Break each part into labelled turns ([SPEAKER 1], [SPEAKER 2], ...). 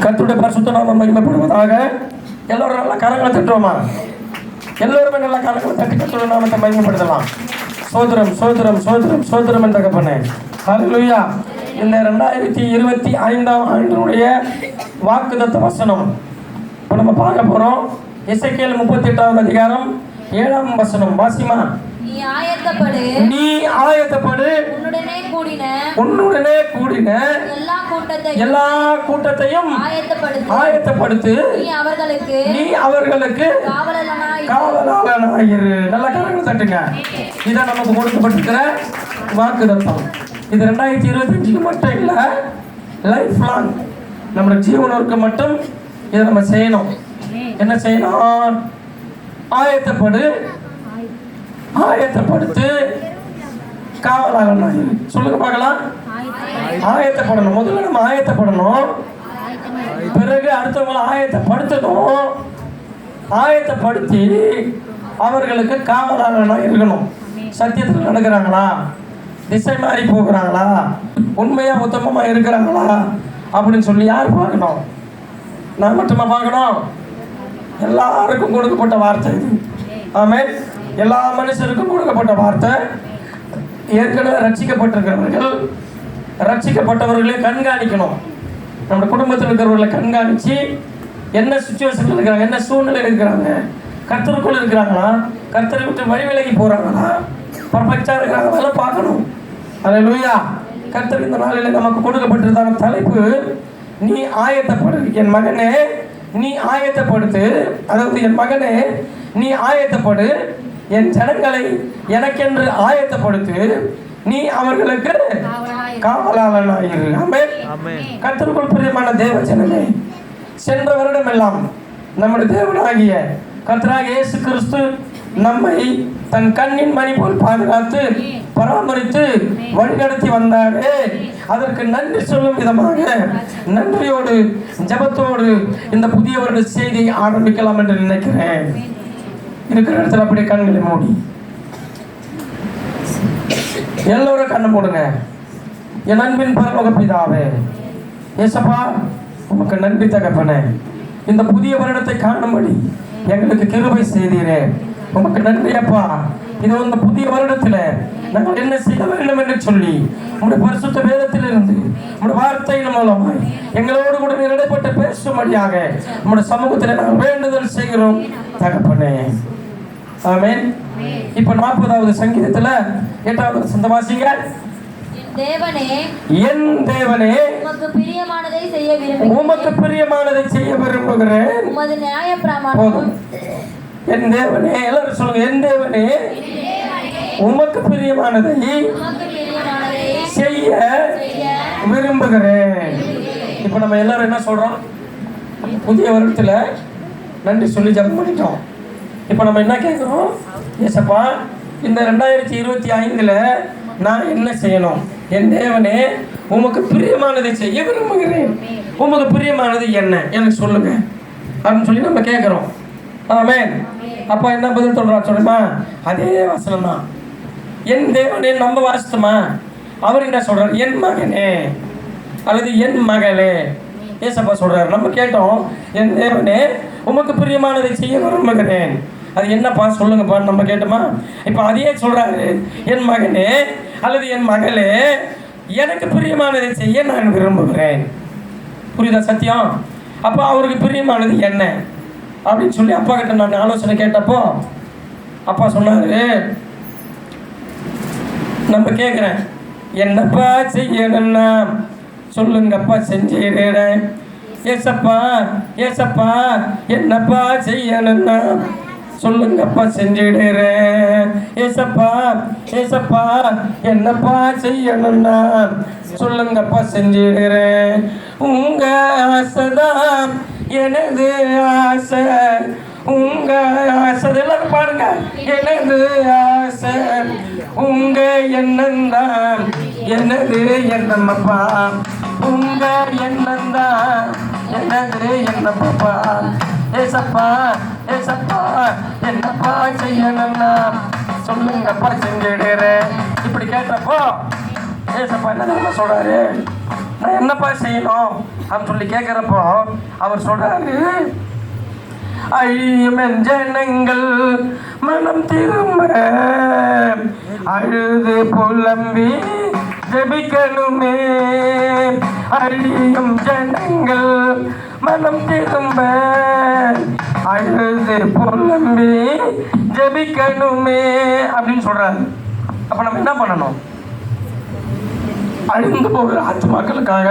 [SPEAKER 1] கர்த்தருடைய பரிசுத்த நாமம் மகிமைப்படுவதாக. எல்லோரும் நல்லா கரங்களை தட்டுவோமா? எல்லோருமே நல்லா கரங்களை தட்டி கர்த்தருடைய நாமத்தை மகிமைப்படுத்தலாம். சோதரம் சோதரம் சோதரம் சோதரம் என்ற தகப்பனே, ஹல்லேலூயா. இந்த 2025ஆம் ஆண்டினுடைய வாக்குத்தத்த வசனம் இப்போ நம்ம பார்க்க போகிறோம். எசேக்கியேல் 38வது அதிகாரம் 7ஆம் வசனம். வாசிமா.
[SPEAKER 2] நீ ஆயத்தப்படு,
[SPEAKER 1] உன்னுடனே கூடின எல்லா கூட்டத்தையும் ஆயத்தப்படுத்து, நீ அவர்களுக்கு காவலாளனாயிரு. நல்லா கரங்களை தட்டுங்க. இதான் நமக்கு கொடுக்கப்பட்டிருக்கிற வாக்குத்தத்தம். இது 2025க்கு மட்டும் இல்லை, லைஃப் லாங் நம்மளுடைய ஜீவனருக்கு மட்டும் இதை நம்ம செய்யணும். என்ன செய்யணும்? ஆயத்தப்படுத்து, காவலாளனாயிரு. சொல்லுங்க பார்க்கலாம். ஆயத்தப்படணும். முதல்ல நம்ம ஆயத்தப்படணும், பிறகு அடுத்தவங்களை ஆயத்தப்படுத்தணும். ஆயத்தப்படுத்தி அவர்களுக்கு காவலாளனாக இருக்கணும். சத்தியத்தில் நடக்கிறாங்களா, திசை மாறி போகிறாங்களா, உண்மையா உத்தமமா இருக்கிறாங்களா அப்படின்னு சொல்லி யார் பார்க்கணும்? நான் மட்டுமா பார்க்கணும்? எல்லாருக்கும் கொடுக்கப்பட்ட வார்த்தை இது. ஆமென். எல்லா மனுஷருக்கும் கொடுக்கப்பட்ட வார்த்தை. ஏற்கனவே ரட்சிக்கப்பட்டிருக்கிறவர்கள் ரட்சிக்கப்பட்டவர்களை கண்காணிக்கணும். நம்ம குடும்பத்தில் இருக்கிறவர்களை கண்காணித்து என்ன சுச்சுவேஷனில் இருக்கிறாங்க, என்ன சூழ்நிலையில் இருக்கிறாங்க, கர்த்தருக்குள் இருக்கிறாங்களா, கர்த்தரை விட்டு வழி விலகி போகிறாங்களா, பர்ஃபெக்டாக இருக்கிறாங்களா பார்க்கணும். ஹல்லேலூயா. கர்த்தர் இந்த நாளில் நமக்கு கொடுக்கப்பட்டிருந்தான தலைப்பு, நீ ஆயத்தப்படு. என் மகனே நீ ஆயத்தப்படுத்து. அதாவது என் மகனே நீ ஆயத்தப்படு, என் ஜனங்களை எனக்கென்று ஆயத்தப்படுத்து, நீ அவர்களுக்கு காவலாளனாயிரு. ஆமென். கர்த்தருக்குள் பிரியமான தேவ ஜனமே, சென்ற வருடம் எல்லாம் நம்முடைய தேவனாகிய கர்த்தராகிய இயேசு கிறிஸ்து நம்மை தன் கண்ணின் மணி போல் பாதுகாத்து பராமரித்து வழிநடத்தி வந்தாரே, அதற்கு நன்றி சொல்லும் விதமாக நன்றியோடு ஜெபத்தோடு இந்த புதிய வருட செய்தியை ஆரம்பிக்கலாம் என்று நினைக்கிறேன். இருக்கிற இடத்துல அப்படியே கண்களை மூடி எல்லோரும் கண்ணை மூடுங்க. என் அன்பின் பரலோக பிதாவே, ஏசப்பா உமக்கு நன்றி தகப்பனே. இந்த புதிய வருடத்தை காணும்படி எங்களுக்கு கிருபை செய்தீரே, உமக்கு நன்றி அப்பா. இது இந்த புதிய வருடத்தில் நாங்கள் என்ன செய்ய வேண்டும் என்று சொல்லி உங்களுடைய பரிசுத்த வேதத்திலிருந்து உங்களுடைய வார்த்தையின் மூலமாய் எங்களோடு கூட இடைப்பட்டு பேசும்படியாக உங்களுடைய சமூகத்தில் நாங்கள் வேண்டுதல் செய்கிறோம் தகப்பனே. ஆமென். இப்ப 40வது சங்கீதத்துல 8வது வசனம் வாசிங்க. என் தேவனே உமக்கு பிரியமானதை செய்ய விரும்புகிறேன்.
[SPEAKER 2] உமது நியாயப்பிரமாணம்.
[SPEAKER 1] என் தேவனே, எல்லாரும் சொல்லுங்க. என் தேவனே உமக்கு பிரியமானதை செய்ய விரும்புகிறேன். இப்ப நம்ம எல்லாரும் என்ன சொல்றோம்? புதிய வருடத்துல நன்றி சொல்லி ஜெபம் பண்ணிட்டோம். இப்போ நம்ம என்ன கேட்குறோம்? ஏசப்பா இந்த 2025ல் நான் என்ன செய்யணும்? என் தேவனே உமக்கு பிரியமானதை செய்ய விரும்புகிறேன். உமக்கு பிரியமானது என்ன எனக்கு சொல்லுங்க அப்படின்னு சொல்லி நம்ம கேட்குறோம். ஆமென். அப்போ என்ன பதில் சொல்கிறா சொல்லுமா? அதே வசனம் தான். என் தேவனே நம்ம வாசித்தோமா? அவர் என்ன சொல்கிறார்? என் மகனே அல்லது என் மகளே. ஏசப்பா சொல்கிறார். நம்ம கேட்டோம், என் தேவனே உமக்கு பிரியமானதை செய்ய விரும்புகிறேன். அது என்னப்பா சொல்லுங்கப்பா நம்ம கேட்டோமா? இப்போ அதையே சொல்கிறாரு, என் மகனே அல்லது என் மகளே எனக்கு பிரியமானதை செய்ய நான் விரும்புகிறேன். புரியுதா சத்தியம்? அப்போ அவருக்கு பிரியமானது என்ன அப்படின்னு சொல்லி அப்பா கிட்ட நான் ஆலோசனை கேட்டப்போ அப்பா சொன்னார், நம்ம கேட்குறேன், என்னப்பா செய்யணும்னா சொல்லுங்கப்பா செஞ்சிடுறேன். ஏசப்பா ஏசப்பா என்னப்பா செய்யணும்னா சொல்லுங்கப்பா செஞ்சிடுறேன். ஏசப்பா ஏசப்பா என்னப்பா செய்யணும்னா சொல்லுங்கப்பா செஞ்சிடுறேன். உங்க ஆசைதான் எனது ஆசை, உங்க ஆசை. எல்லாரும் பாருங்க. எனது ஆசை உங்க எண்ணந்தான் எனது எண்ணமப்பா, உங்க எண்ணந்தான் எனது எண்ணமப்பா. ஏசப்பா ஏசப்பா என்னப்பா செய்யணும்னா சொல்லுங்கப்பா செஞ்சிடுறேன். இப்படி கேட்டப்போ ஏசப்பா என்ன சொல்றாரு? நான் என்னப்பா செய்யணும் அப்படின்னு சொல்லி கேட்குறப்போ அவர் சொல்றாரு, அழியும் என் ஜனங்கள் மனம் திரும்ப அழுது புலம்பி ஜெபிக்கணுமே. அழியும் ஜனங்கள் மனம் திரும்ப அழுது புலம்பி ஜெபிக்கணுமே அப்படின்னு சொல்றாரு. அப்ப நம்ம என்ன பண்ணணும்? அழிந்து போகிற ஆத்துமாக்களுக்காக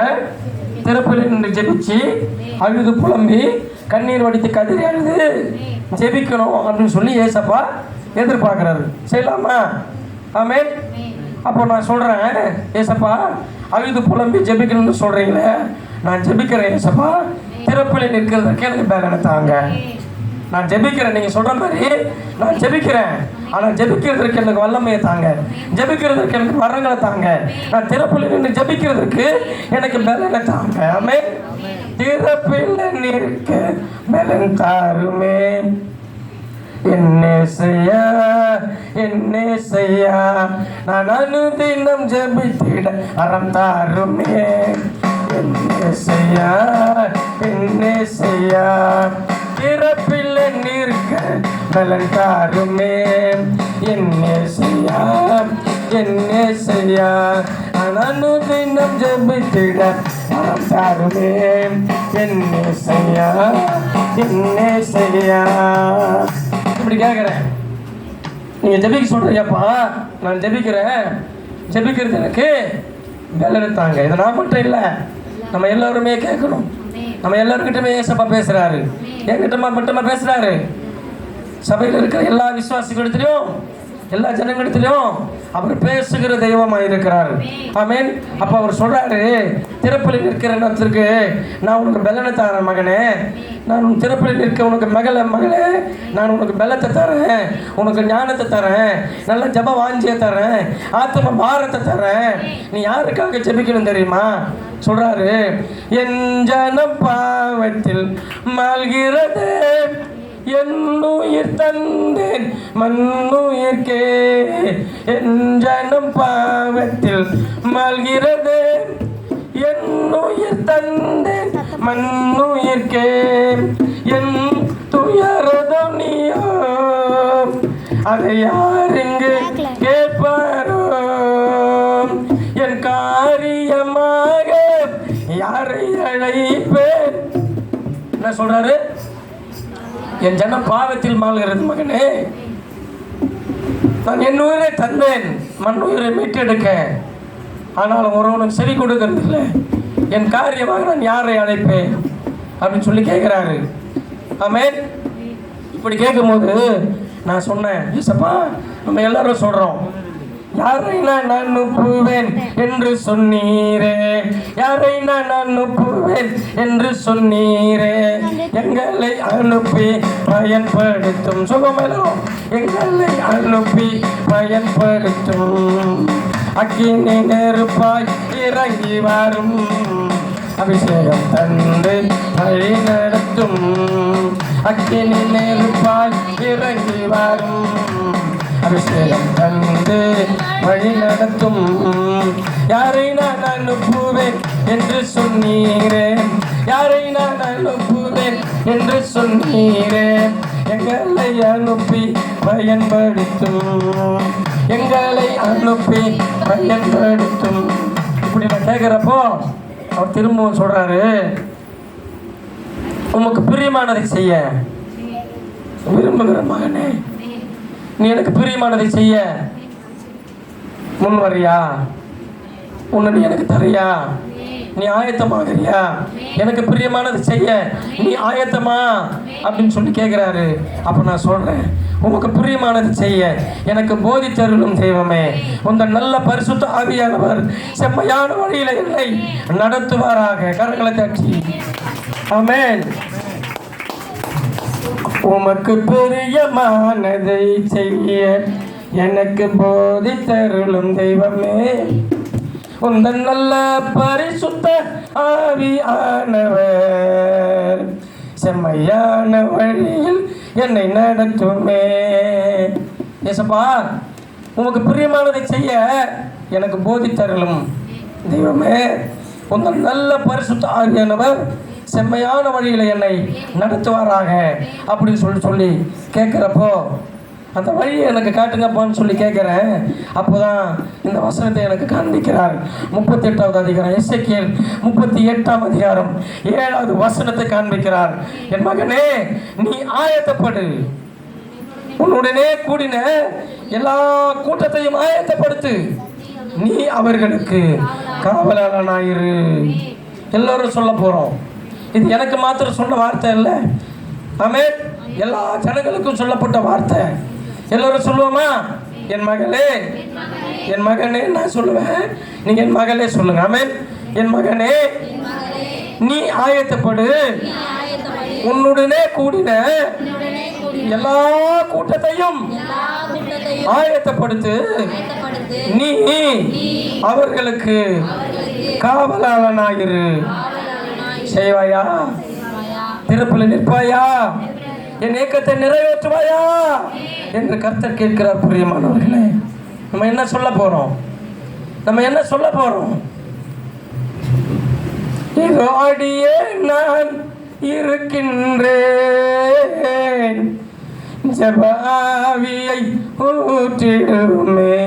[SPEAKER 1] திறப்பில் நின்று ஜெபிச்சு அழுது புலம்பி கண்ணீர் வடித்து கதறி அழுது ஜெபிக்கணும் அப்படின்னு சொல்லி ஏசப்பா எதிர்பார்க்குறாரு. செய்யலாமா? ஆமென். அப்போ நான் சொல்கிறேன், ஏசப்பா அழுது புலம்பி ஜெபிக்கணும்னு சொல்கிறீங்களே, நான் ஜெபிக்கிறேன் ஏசப்பா, திறப்பில் நிற்கிறதுக்கு எனக்கு பேலனை தாங்க. நான் ஜெபிக்கிறேன், நீங்கள் சொல்கிற மாதிரி நான் ஜெபிக்கிறேன், ஆனால் ஜெபிக்கிறதுக்கு எனக்கு வல்லமையை தாங்க, ஜெபிக்கிறதுக்கு எனக்கு வரங்களை தாங்க, நான் திறப்பில் நின்று ஜெபிக்கிறதுக்கு எனக்கு பேலனை தாங்க. ஆமென். திறப்பில் நிற்க பலன் தாருமே என்ன செய்யா நான் அனுதினம் ஜெபித்திட அறம் தாருமே. என்ன செய்யா திறப்பில் நிற்க பலன் தாருமே. என்ன செய்யா நான் அனுதினம் ஜெபித்திட அறம் தாருமே. என்ன செய்யா இப்படி கேட்குறேன். நீங்கள் ஜெபிக்க சொல்கிறீங்கப்பா, நான் ஜெபிக்கிறேன், ஜெபிக்கிறது எனக்கு பலனை தாங்க. இதை நான் மட்டும் இல்லை, நம்ம எல்லாருமே கேட்கணும். நம்ம எல்லாருக்கிட்டுமே ஏசப்பா பேசுகிறாரு, என்கிட்ட மட்டுமா பேசுகிறாரு? சபையில் இருக்கிற எல்லா விசுவாசிகளிடத்திலையும் எல்லா ஜனங்களிடத்திலையும் அவர் பேசுகிற தெய்வமாக இருக்கிறார். ஆமென். அப்போ அவர் சொல்கிறாரு, திறப்பில் நிற்கிற இடத்திற்கு நான் உனக்கு பலனை தரேன் மகனே, நான் உன் திறப்பில் நிற்க உனக்கு மகளே, நான் உனக்கு பலத்தை தரேன், உனக்கு ஞானத்தை தரேன், நல்ல ஜப வாஞ்சியை தரேன், ஆத்ம பாரத்தை தரேன். நீ யாருக்காக ஜெபிக்கணும் தெரியுமா? சொல்கிறாரு, என் ஜனம் பாவத்தில் மாழ்கிறது, என்னுயிர் தந்தேன் மண்ணுயிர்க்கே. என் ஜனம் பாவத்தில் மாழ்கிறது, என்னுயிர் தந்தேன் மண்ணுயிர்க்கே. என் துயரதோ நீயோ, அதை யாருங்கு கேட்பாரோ? என் காரியமாக யாரை அழைப்பேன்? என்ன சொல்றாரு? என் ஜனம் பாவத்தில் மாழ்கிறது மகனே, நான் என் உயிரை தந்தேன் மண் உயிரை மீட்டெடுக்க, ஆனாலும் ஒருவனுக்கு செவி கொடுக்கறது இல்லை. என் காரியமாக நான் யாரை அழைப்பேன் அப்படின்னு சொல்லி கேட்குறாரு. ஆமென். இப்படி கேட்கும்போது நான் சொன்னேன், ஏசப்பா நம்ம எல்லாரும் சொல்கிறோம், யாரை நான் அனுப்புவேன் என்று சொன்னீரே, யாரை நான் அனுப்புவேன் என்று சொன்னீரே, எங்களை அனுப்பி பயன்படுத்தும். சுகமெல்லாம் எங்களை அனுப்பி பயன்படுத்தும். அக்கினி நெருப்பாய் இறங்கி வரும், அபிஷேகம் தந்து வழி நடத்தும். அக்கினி நெருப்பாய் இறங்கி வரும், அபிஷேகம் தந்து வழி நடத்தும். யாரை நான் அனுப்புவேன் என்று சொன்னீரே, யாரை நான் அனுப்புவேன் என்று சொன்னீரே, எங்களை அனுப்பி பயன்படுத்தும், எங்களை அனுப்பி பயன்படுத்தும். இப்படி நான் கேட்குறப்போ அவர் திரும்பவும் சொல்றாரு, உமக்கு பிரியமானதை செய்ய விரும்புகிற மகனே, நீ எனக்கு பிரியமானதை செய்ய முன் வரியா? உன்னை நீ எனக்கு தரியா? நீ ஆயத்தமாகறியா? எனக்கு பிரியமானதை செய்ய நீ ஆயத்தமா அப்படின்னு சொல்லி கேட்குறாரு. அப்போ நான் சொல்கிறேன், உமக்கு பிரியமானது செய்ய எனக்கு போதித்தருளும் தெய்வமே, உந்த நல்ல பரிசுத்த ஆவியானவர் செம்மையான வழியில் என்னை நடத்துவாராக. கரங்களை தட்டி ஆமென். உமக்கு பிரியமானதை செய்ய எனக்கு போதித்தருளும் தெய்வமே, உந்தன் நல்ல பரிசுத்த ஆவியானவர் செம்மையான வழியில் என்னை நடத்துமே. ஏசப்பா உமக்கு பிரியமானதை செய்ய எனக்கு போதித்தருளும் தெய்வமே, உங்கள் நல்ல பரிசுத்த ஆவியானவர் செம்மையான வழியில் என்னை நடத்துவாராக அப்படின்னு சொல்லி கேட்குறப்போ அந்த வழியை எனக்கு காட்டுங்கப்பான்னு சொல்லி கேட்குறேன். அப்போ தான் இந்த வசனத்தை எனக்கு காண்பிக்கிறார். 38வது அதிகாரம், எசேக்கியேல் 38ஆம் அதிகாரம் 7வது வசனத்தை காண்பிக்கிறார். என் மகனே, நீ ஆயத்தப்படு, உன்னுடனே கூடின எல்லா கூட்டத்தையும் ஆயத்தப்படுத்து, நீ அவர்களுக்கு காவலாளனாயிரு. எல்லோரும் சொல்ல போகிறோம். இது எனக்கு மாத்திரம் சொன்ன வார்த்தை இல்லை, ஆமென், எல்லா ஜனங்களுக்கும் சொல்லப்பட்ட வார்த்தை. எல்லோரும் சொல்லுவோமா? என் மகளே, என் மகனே, நான் சொல்லுவேன், நீங்க என் மகளே சொல்லுங்க. ஆமென். என் மகனே, நீ ஆயத்தப்படு, உன்னுடனே கூடின எல்லா கூட்டத்தையும் ஆயத்தப்படுத்து, நீ அவர்களுக்கு காவலாளனாயிரு. செய்வாயா? திறப்பில் நிற்பாயா? என் ஏக்கத்தை நிறைவேற்றுவாயா என்று கர்த்தர் கேட்கிறார். பிரியமானவர்களே, நம்ம என்ன சொல்ல போறோம்? நம்ம என்ன சொல்ல போறோம்? இதோ அடியே நான் இருக்கின்றேன், ஜெப ஆவியை ஊற்றிடுமே.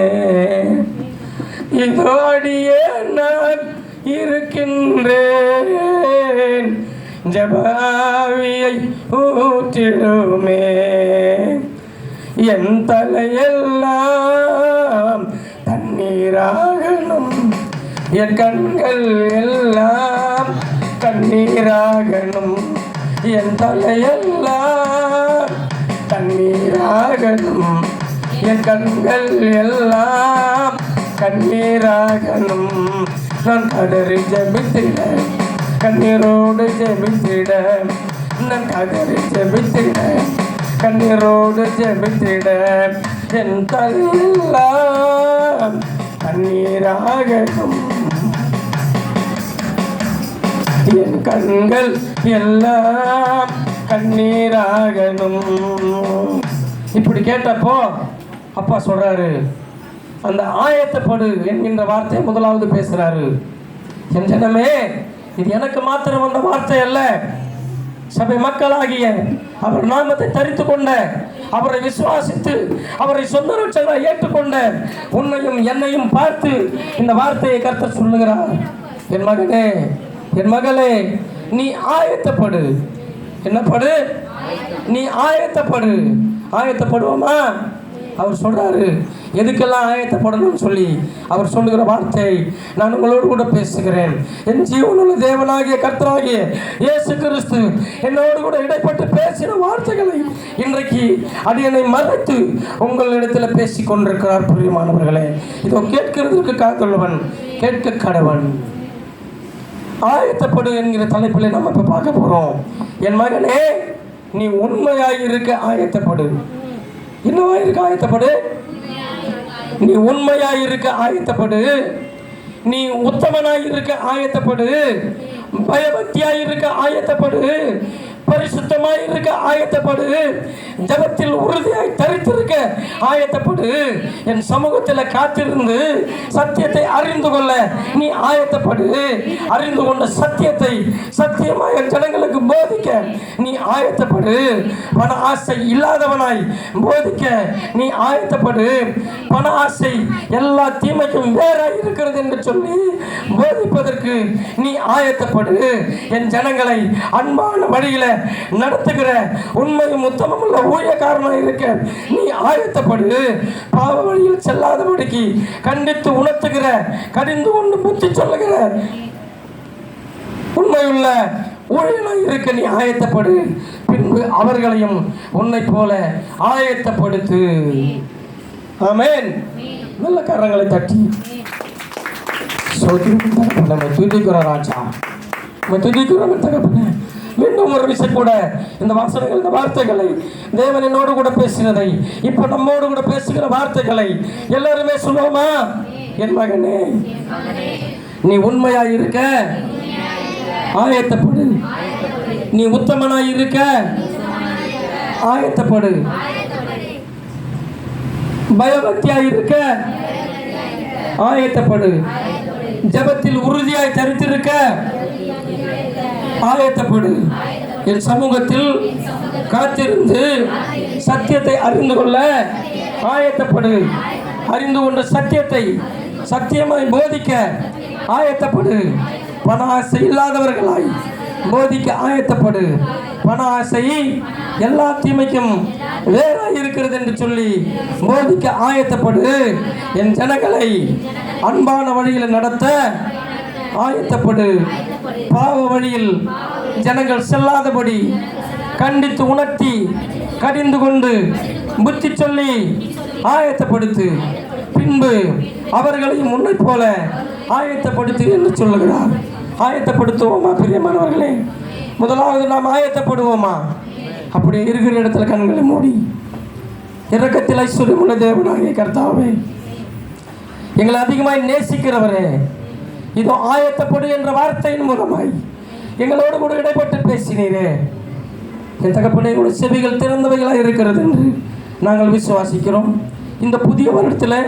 [SPEAKER 1] இதோ அடியே நான் இருக்கின்றேன், ஜெப ஆவியை ஊற்றிடுமே. என் தலையெல்லாம் தண்ணீராகணும், என் கண்கள் எல்லாம் கண்ணீராகணும். என் தலையெல்லாம் தண்ணீராகணும், என் கண்கள் எல்லாம் கண்ணீராகணும். நான் கதறி ஜெபித்திட, கண்ணீரோடு ஜெபித்திட, நான் கதறி ஜெபித்திட, கண்ணீரோடு ஜெபித்திட. என் தலையெல்லாம் கண்ணீராகணும், என் கண்கள் எல்லாம் கண்ணீராகணும். இப்படி கேட்டப்போ அப்பா சொல்றாரு, அந்த ஆயத்தப்படு என்கின்ற வார்த்தையை முதலாவது பேசுறாரு. என் ஜனமே, இது எனக்கு மாத்திரம் வந்த வார்த்தை அல்ல, சபை மக்களாகிய அவர் நாமத்தை தரித்து கொண்ட, அவரை விசுவாசித்து அவரை சொந்த ரட்சகராய் ஏற்றுக்கொண்ட உன்னையும் என்னையும் பார்த்து இந்த வார்த்தையை கர்த்தர் சொல்லுகிறார். என் மகனே, என் மகளே, நீ ஆயத்தப்படு. என்னப்படு? நீ ஆயத்தப்படு. ஆயத்தப்படுவோமா? அவர் சொல்றாரு எதுக்கெல்லாம் ஆயத்தப்படணும்னு சொல்லி அவர் சொல்லுகிற வார்த்தை நான் உங்களோடு கூட பேசுகிறேன். என் ஜீவனுள்ள தேவனாகிய கர்த்தராகிய இயேசு கிறிஸ்து என்னோடு கூட இடைப்பட்டு பேசின வார்த்தைகளை இன்றைக்கு அடியனை மறைத்து உங்களிடத்தில் பேசி கொண்டிருக்கிறார். பிரியமானவர்களே, இதோ கேட்கிறதற்கு காத்துள்ளவன் கேட்க கடவன். ஆயத்தப்படு என்கிற தலைப்பில் நம்ம இப்போ பார்க்க போகிறோம். என் மகனே, நீ உண்மையாயிருக்க ஆயத்தப்படு. என்னவாயிருக்க ஆயத்தப்படு? நீ உண்மையாயிருக்க ஆயத்தப்படு, நீ உத்தமனாயிருக்க ஆயத்தப்படு, பயபக்தியாயிருக்க ஆயத்தப்படு, பரிசுத்தமாயிருக்க ஆயத்தப்படு, ஜபத்தில் உறுதியாய் தரித்திருக்க ஆயத்தப்படு. என் சமூகத்தில் காத்திருந்து சத்தியத்தை அறிந்து கொள்ள நீ ஆயத்தப்படு. அறிந்து கொண்ட சத்தியத்தை சத்தியமாக ஜனங்களுக்கு போதிக்க நீ ஆயத்தப்படு. பண ஆசை இல்லாதவனாய் போதிக்க நீ ஆயத்தப்படு. பண ஆசை எல்லா தீமைக்கும் வேறாய் இருக்கிறது என்று சொல்லி போதிப்பதற்கு நீ ஆயத்தப்படு. என் ஜனங்களை அன்பான வழியில நடத்துகிற உண்மையும் உத்தமம் உள்ள ஊழியக்காரனாக இருக்க நீ ஆயத்தப்படு. பாவ வழியில் செல்லாதபடிக்கு கண்டித்து உணர்த்துகிற, கடிந்து கொண்டு புத்தி சொல்லுகிற உண்மையுள்ள ஊழியனாக இருக்க நீ ஆயத்தப்படு. பின்பு அவர்களையும் உன்னை போல ஆயத்தப்படுத்து. ஆமென். நல்ல கரங்களை தட்டி நம்ம துதிக்கிறோம் ராஜா, நம்ம துதிக்கிறோம் தகப்பனே. மீண்டும் ஒரு விஷயம் கூட இந்த வாசனைகள், இந்த வார்த்தைகளை தேவன் என்னோடு கூட பேசினதை, இப்ப நம்மோடு கூட பேசுகிற வார்த்தைகளை எல்லாருமே சொல்லுவோமா? என் மகனே, நீ உண்மையாய் இருக்க ஆயத்தப்படு, நீ உத்தமனாய் இருக்க ஆயத்தப்படு, பயபக்தியாய் இருக்க ஆயத்தப்படு, ஜெபத்தில் உறுதியாய் தரித்திருக்க ஆயத்தப்படு. என் சமூகத்தில் காத்திருந்து சத்தியத்தை அறிந்து கொள்ள ஆயத்தப்படு. அறிந்து கொண்ட சத்தியத்தை சத்தியமாய் போதிக்க ஆயத்தப்படு. பண ஆசை இல்லாதவர்களாய் போதிக்க ஆயத்தப்படு. பண ஆசை எல்லா தீமைக்கும் வேறாய் இருக்கிறது என்று சொல்லி போதிக்க ஆயத்தப்படு. என் ஜனங்களை அன்பான வழியில் நடத்த ஆயத்தப்படு. பாவ வழியில் ஜனங்கள் செல்லாதபடி கண்டித்து உணர்த்தி கடிந்து கொண்டு புத்தி சொல்லி ஆயத்தப்படுத்து. பின்பு அவர்களையும் முன்னை போல ஆயத்தப்படுத்து என்று சொல்லுகிறார். ஆயத்தப்படுத்துவோமா பிரியமானவர்களே? முதலாவது நாம் ஆயத்தப்படுவோமா? அப்படி இருக்கிற இடத்துல கண்களை மூடி இரக்கத்தில் ஐஸ்வர்யமுள்ள தேவனாகிய கர்த்தாவே, எங்களை அதிகமாய் நேசிக்கிறவரே, இதோ ஆயத்தப்படு என்ற வார்த்தையின் மூலமாய் எங்களோடு கூட இடைப்பட்டு பேசினீரே. என் தகப்பனே, கூட செவிகள் திறந்தவைகளாக இருக்கிறது என்று நாங்கள் விசுவாசிக்கிறோம். இந்த புதிய வருடத்தில்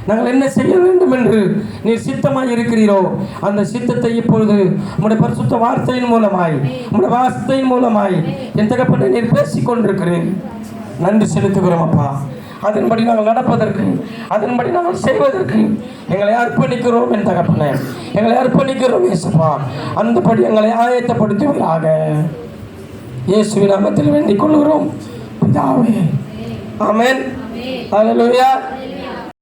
[SPEAKER 1] நாங்கள் என்ன செய்ய வேண்டும் என்று நீர் சித்தமாய் இருக்கிறீரோ அந்த சித்தத்தை இப்பொழுது உம்முடைய பரிசுத்த வார்த்தையின் மூலமாய், உம்முடைய வார்த்தையின் மூலமாய் என் தகப்பனை நீர் பேசிக் கொண்டிருக்கிறேன். நன்றி செலுத்துகிறோம் அப்பா. அதன்படி நாங்கள் நடப்பதற்கு, அதன்படி நாங்கள் செய்வதற்கு எங்களை அர்ப்பணிக்கிறோம். என் தகப்பனே, எங்களை அர்ப்பணிக்கிறோம் இயேசுப்பா. அந்தபடி எங்களை ஆயத்தப்படுத்துவீராக. இயேசுவின் நாமத்தில் வேண்டிக் கொள்கிறோம் பிதாவே. ஆமென். ஹல்லேலூயா.